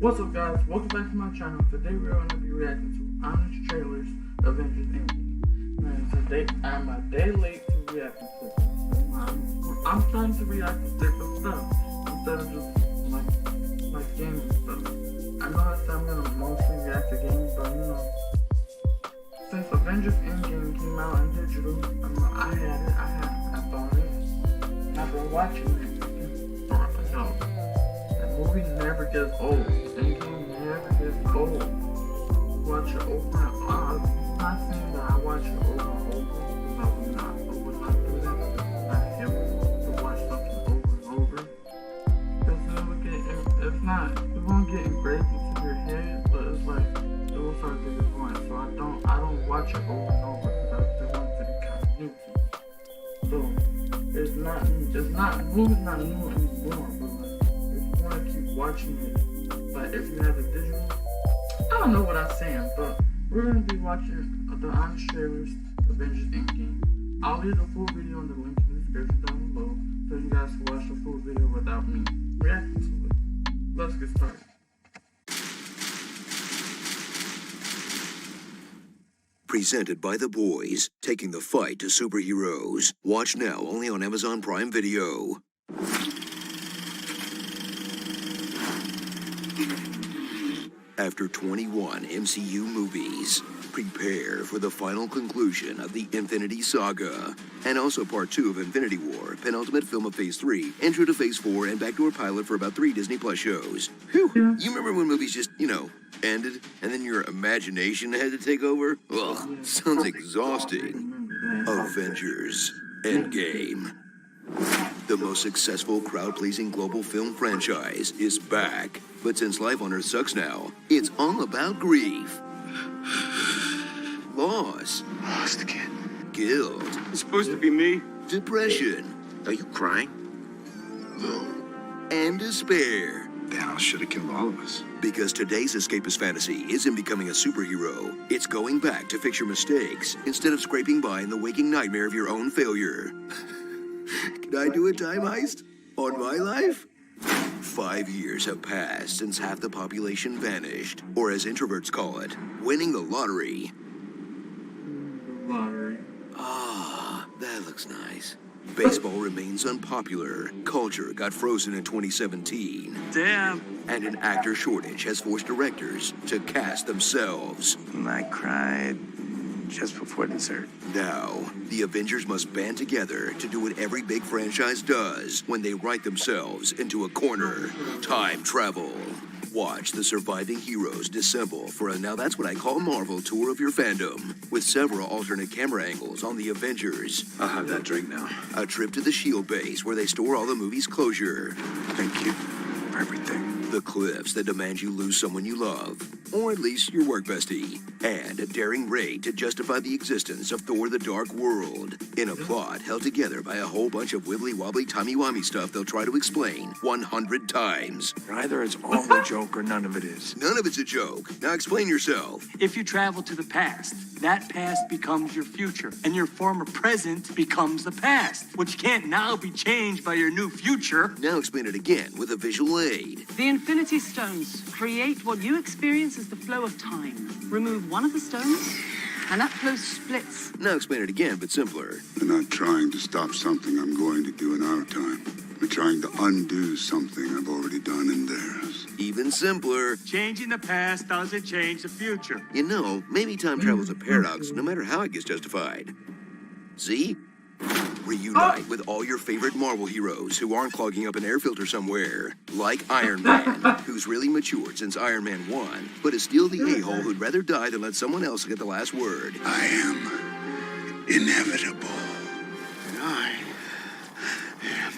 What's up, guys? Welcome back to my channel. Today we're going to be reacting to honest trailers Avengers Endgame. And today I'm a day late to reacting to this. I'm trying to react to different stuff instead of just like gaming stuff. I know I said I'm gonna mostly react to games, but you know, since Avengers Endgame came out in digital, I bought it. I've been watching it for myself. That movie never gets old. Endgame never gets old. Watch it over and over. I'm not saying that I watch it over and over, because I would not do that, because I'm not him to watch something over and over. Because it won't get engraved into your head, but it's like, it will start to get boring. So I don't watch it over and over, because I still want it to be kind of new to me. So, it's not new anymore, but like, if you want to keep watching it, like if you have a digital, I don't know what I'm saying, but we're going to be watching the honest trailers Avengers Endgame. I'll leave the full video in the link in the description down below, so you guys can watch the full video without me reacting to it. Let's get started. Presented by The Boys, taking the fight to superheroes. Watch now only on Amazon Prime Video. After 21 MCU movies, prepare for the final conclusion of the Infinity Saga. And also part 2 of Infinity War, penultimate film of Phase 3, intro to Phase 4, and backdoor pilot for about 3 Disney Plus shows. Whew. You remember when movies just, ended, and then your imagination had to take over? Ugh, sounds exhausting. Avengers Endgame. The most successful crowd-pleasing global film franchise is back. But since life on Earth sucks now, it's all about grief. Loss. Lost again. Guilt. It's supposed to be me. Depression. Are you crying? No. And despair. Thanos should have killed all of us. Because today's escapist fantasy isn't becoming a superhero. It's going back to fix your mistakes instead of scraping by in the waking nightmare of your own failure. Can I do a time heist on my life? 5 years have passed since half the population vanished, or as introverts call it, winning the lottery. Ah, that looks nice. Baseball remains unpopular. Culture got frozen in 2017. Damn. And an actor shortage has forced directors to cast themselves. I cried just before dessert. Now, the Avengers must band together to do what every big franchise does when they write themselves into a corner. Time travel. Watch the surviving heroes dissemble for a Now That's What I Call Marvel tour of your fandom, with several alternate camera angles on the Avengers. I'll have that drink now. A trip to the S.H.I.E.L.D. base where they store all the movie's closure. Thank you for everything. The cliffs that demand you lose someone you love, or at least your work bestie, and a daring raid to justify the existence of Thor: The Dark World, in a plot held together by a whole bunch of wibbly-wobbly, timey-wimey stuff they'll try to explain 100 times. Either it's all a joke or none of it is. None of it's a joke. Now explain yourself. If you travel to the past, that past becomes your future, and your former present becomes the past, which can't now be changed by your new future. Now explain it again with a visual aid. The Infinity Stones create what you experience as the flow of time. Remove one of the stones, and that flow splits. Now explain it again, but simpler. We're not trying to stop something I'm going to do in our time. We're trying to undo something I've already done in theirs. Even simpler. Changing the past doesn't change the future. You know, maybe time travel's a paradox, no matter how it gets justified. See? Reunite with all your favorite Marvel heroes who aren't clogging up an air filter somewhere. Like Iron Man, who's really matured since Iron Man 1, but is still the a-hole who'd rather die than let someone else get the last word. I am inevitable. And I am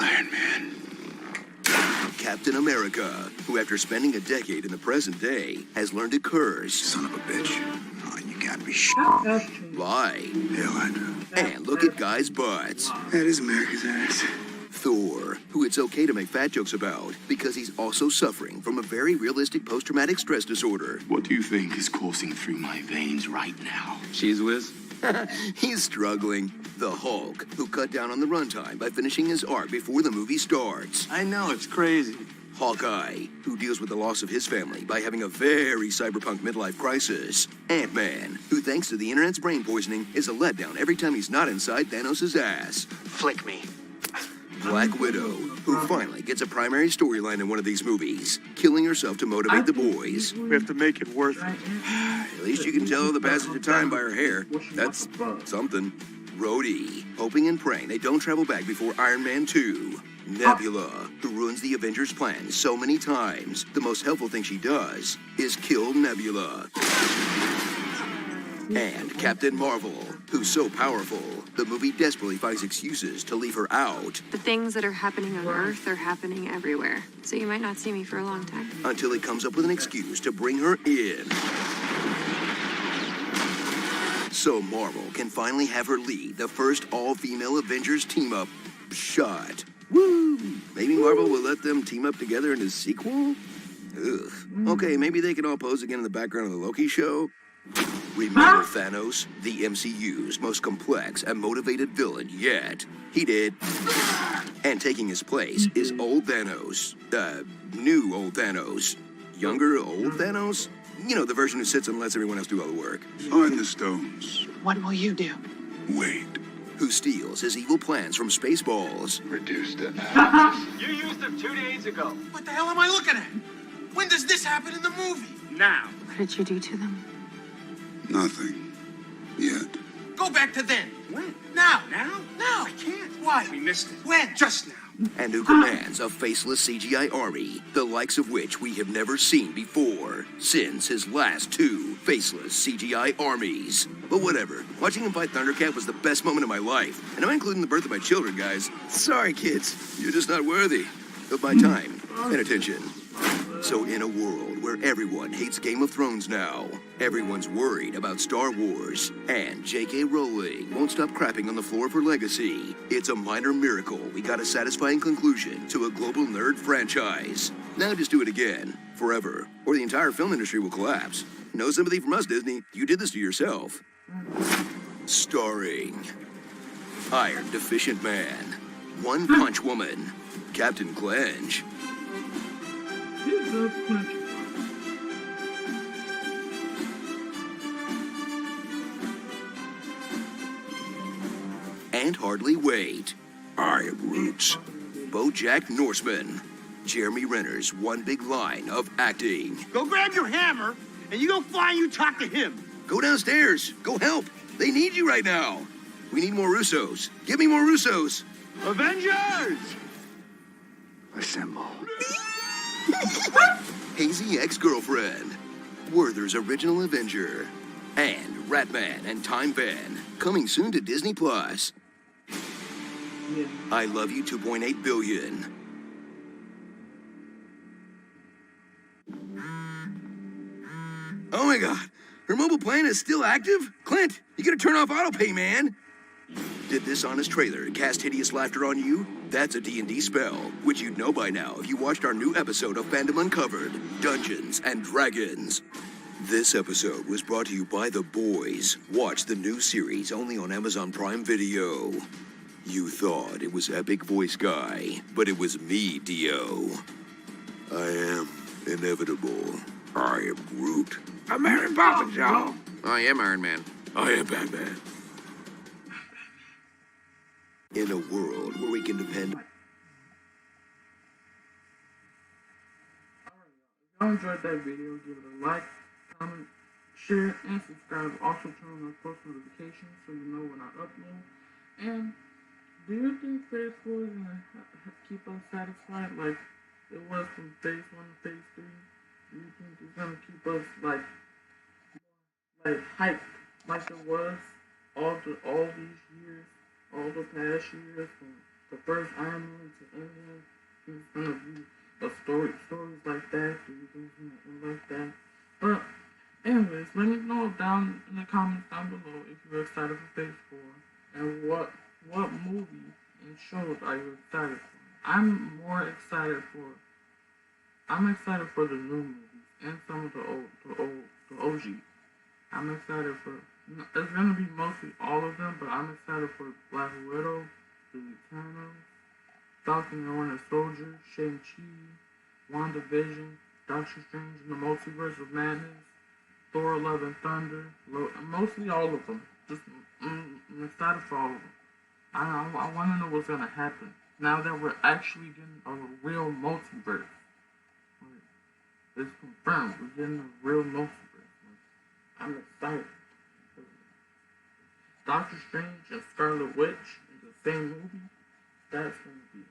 Iron Man. Captain America, who after spending a decade in the present day, has learned to curse. Son of a bitch. Oh, you gotta be Lie. Hell, I do. And look at guys' butts. That is America's ass. Thor, who it's okay to make fat jokes about because he's also suffering from a very realistic post-traumatic stress disorder. What do you think is coursing through my veins right now? Cheese whiz? He's struggling. The Hulk, who cut down on the runtime by finishing his arc before the movie starts. I know, it's crazy. Hawkeye, who deals with the loss of his family by having a very cyberpunk midlife crisis. Ant-Man, who thanks to the internet's brain poisoning is a letdown every time he's not inside Thanos' ass. Flick me. Black Widow, who finally gets a primary storyline in one of these movies, killing herself to motivate the boys. We have to make it worth it. At least you can tell the passage of time by her hair. That's something. Rhodey, hoping and praying they don't travel back before Iron Man 2. Nebula, who ruins the Avengers' plan so many times, the most helpful thing she does is kill Nebula. And Captain Marvel, who's so powerful, the movie desperately finds excuses to leave her out The things that are happening on Earth are happening everywhere. So you might not see me for a long time. until he comes up with an excuse to bring her in. So Marvel can finally have her lead the first all-female Avengers team-up shot. Woo! Maybe Marvel will let them team up together in a sequel? Ugh. Okay, maybe they can all pose again in the background of the Loki show? Remember Thanos, the MCU's most complex and motivated villain yet. He did. And taking his place is old Thanos. New old Thanos. Younger old Thanos? You know, the version who sits and lets everyone else do all the work. Find the stones. What will you do? Wait. Who steals his evil plans from Spaceballs. Reduced it. You used them 2 days ago. What the hell am I looking at? When does this happen in the movie? Now. What did you do to them? Nothing. Yet. Go back to then. When? Now. Now? Now. I can't. Why? We missed it. When? Just now. And who commands a faceless CGI army, the likes of which we have never seen before, since his last 2 faceless CGI armies. But whatever, watching him fight Thundercat was the best moment of my life. And I'm including the birth of my children, guys. Sorry, kids, you're just not worthy of my time and attention. So in a world where everyone hates Game of Thrones now, everyone's worried about Star Wars, and J.K. Rowling won't stop crapping on the floor of her legacy, it's a minor miracle we got a satisfying conclusion to a global nerd franchise. Now just do it again, forever, or the entire film industry will collapse. No sympathy from us, Disney. You did this to yourself. Starring Iron Deficient Man, One Punch Woman, Captain Clench, He's a punch. and Hardly Wait. I have roots. BoJack Norseman. Jeremy Renner's one big line of acting. Go grab your hammer, and you go fly and you talk to him. Go downstairs. Go help. They need you right now. We need more Russos. Give me more Russos. Avengers! Assemble. Hazy Ex-Girlfriend. Werther's Original Avenger. And Ratman and Time Van. Coming soon to Disney+. Plus. Yeah. I Love You 2.8 billion. Oh my god, her mobile plan is still active? Clint, you gotta turn off autopay, man. Did this honest trailer cast hideous laughter on you? That's a D&D spell, which you'd know by now if you watched our new episode of Fandom Uncovered, Dungeons and Dragons. This episode was brought to you by The Boys. Watch the new series only on Amazon Prime Video. You thought it was Epic Voice Guy, but it was me, Dio. I am inevitable. I am Groot. I'm Mary Poppins, y'all. I am Iron Man. I am Batman. In a world where we can depend... If y'all enjoyed that video, give it a like, comment, share, and subscribe. Also turn on post notifications so you know when I upload. And do you think Phase 4 is gonna keep us satisfied like it was from Phase 1 to Phase 3? Do you think it's gonna keep us like hyped like it was all these years, all the past years from the first Iron Man to Endgame? It's gonna be a stories like that. Do you think it's gonna end like that? But anyways, let me know down in the comments down below if you're excited for Phase 4 and what movie and shows are you excited for? I'm more excited for. I'm excited for the new movies and some of the OG. I'm excited for. It's gonna be mostly all of them, but I'm excited for Black Widow, The Eternals, Falcon and Winter Soldier, Shang-Chi, WandaVision, Doctor Strange in the Multiverse of Madness, Thor: Love and Thunder, mostly all of them. Just I'm excited for all of them. I want to know what's gonna happen now that we're actually getting a real multiverse. Like, it's confirmed we're getting a real multiverse. Like, I'm excited. Doctor Strange and Scarlet Witch in the same movie. That's gonna be.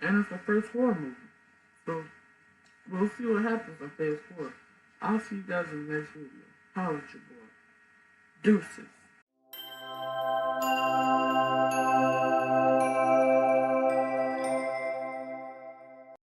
And it's the first horror movie, so we'll see what happens in Phase 4. I'll see you guys in the next video. Holla at your boy. Deuces.